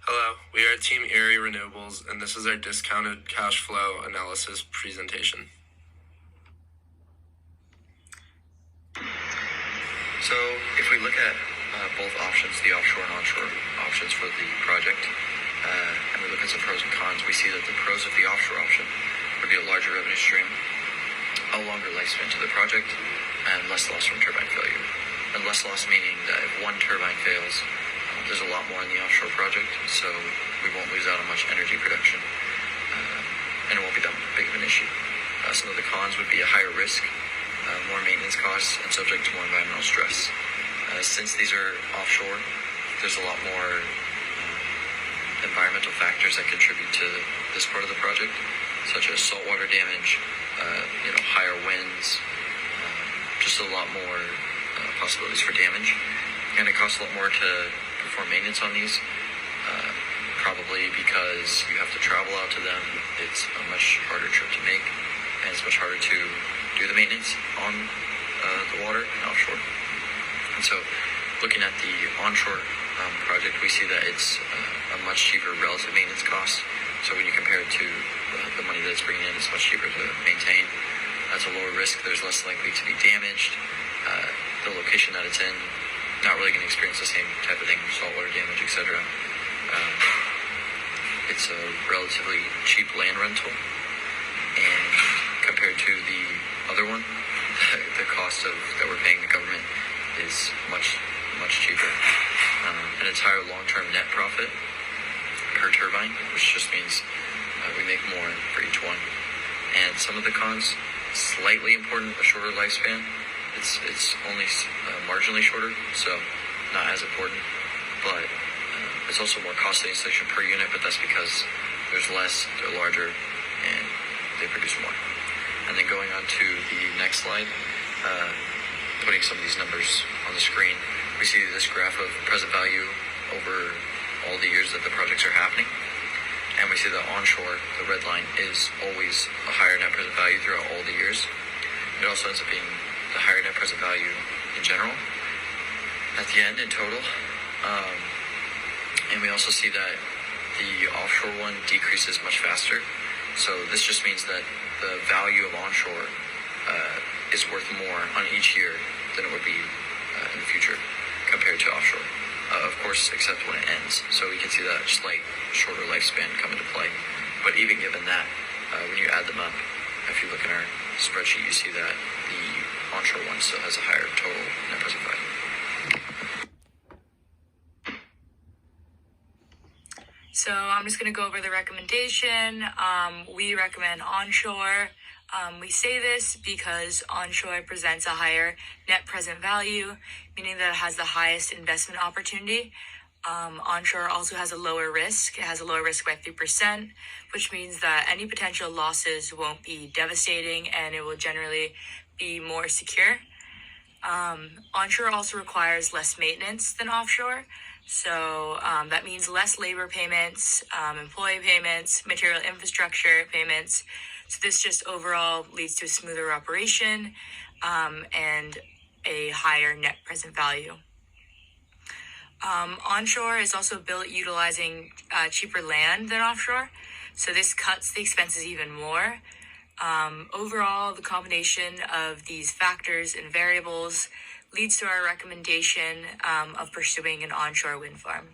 Hello, we are Team Erie Renewables, and this is our discounted cash flow analysis presentation. So if we look at both options, the offshore and onshore options for the project, and we look at some pros and cons, we see that the pros of the offshore option would be a larger revenue stream, a longer lifespan to the project, and less loss from turbine failure. And less loss meaning that if one turbine fails, there's a lot more in the offshore project, so we won't lose out on much energy production, and it won't be that big of an issue. Some of the cons would be a higher risk, more maintenance costs, and subject to more environmental stress. Since these are offshore, there's a lot more environmental factors that contribute to this part of the project, such as saltwater damage, higher winds, just a lot more possibilities for damage. And it costs a lot more to perform maintenance on these, probably because you have to travel out to them. It's a much harder trip to make, and it's much harder to do the maintenance on the water and offshore. And so looking at the onshore project, we see that it's a much cheaper relative maintenance cost. So when you compare it to the money that it's bringing in, it's much cheaper to maintain. That's a lower risk. There's less likely to be damaged. The location that it's in, not really going to experience the same type of thing, saltwater damage, etc. It's a relatively cheap land rental, and compared to the other one, the cost that we're paying the government is much cheaper. And it's higher long-term net profit per turbine, which just means we make more for each one. And some of the cons, slightly important, a shorter lifespan. It's only marginally shorter, so not as important. But it's also more costly installation per unit, but that's because there's less, they're larger, and they produce more. And then going on to the next slide, putting some of these numbers on the screen, we see this graph of present value over all the years that the projects are happening. And we see that onshore, the red line, is always a higher net present value throughout all the years. It also ends up being the higher net present value in general at the end in total. And we also see that the offshore one decreases much faster. So this just means that the value of onshore is worth more on each year than it would be in the future compared to offshore. Of course, except when it ends. So we can see that slight shorter lifespan come into play. But even given that, when you add them up, if you look in our spreadsheet, you see that the onshore one still has a higher total net present value. So I'm just going to go over the recommendation. We recommend onshore. We say this because onshore presents a higher net present value, meaning that it has the highest investment opportunity. Onshore also has a lower risk. It has a lower risk by 3%, which means that any potential losses won't be devastating and it will generally be more secure. Onshore also requires less maintenance than offshore. So that means less labor payments, employee payments, material infrastructure payments. So this just overall leads to a smoother operation and a higher net present value. Onshore is also built utilizing cheaper land than offshore. So this cuts the expenses even more. Overall, the combination of these factors and variables leads to our recommendation of pursuing an onshore wind farm.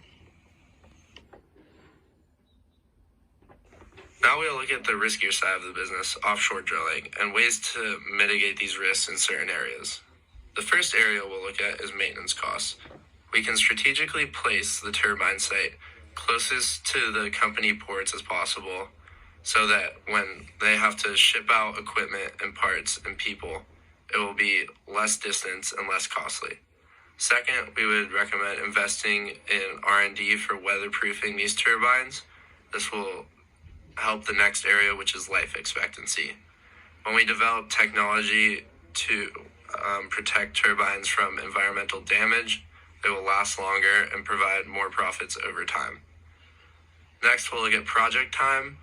Now we'll look at the riskier side of the business, offshore drilling, and ways to mitigate these risks in certain areas. The first area we'll look at is maintenance costs. We can strategically place the turbine site closest to the company ports as possible so that when they have to ship out equipment and parts and people, it will be less distance and less costly. Second, we would recommend investing in R&D for weatherproofing these turbines. This will help the next area, which is life expectancy. When we develop technology to protect turbines from environmental damage, they will last longer and provide more profits over time. Next, we'll look at project time.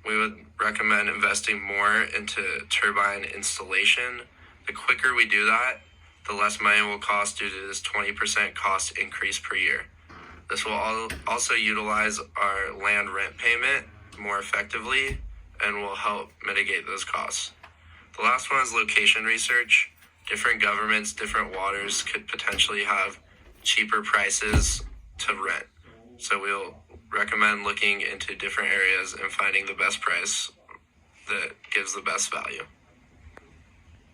We would recommend investing more into turbine installation. The quicker we do that, the less money will cost due to this 20% cost increase per year. This will also utilize our land rent payment more effectively and will help mitigate those costs. The last one is location research. Different governments, different waters could potentially have cheaper prices to rent. So we'll recommend looking into different areas and finding the best price that gives the best value.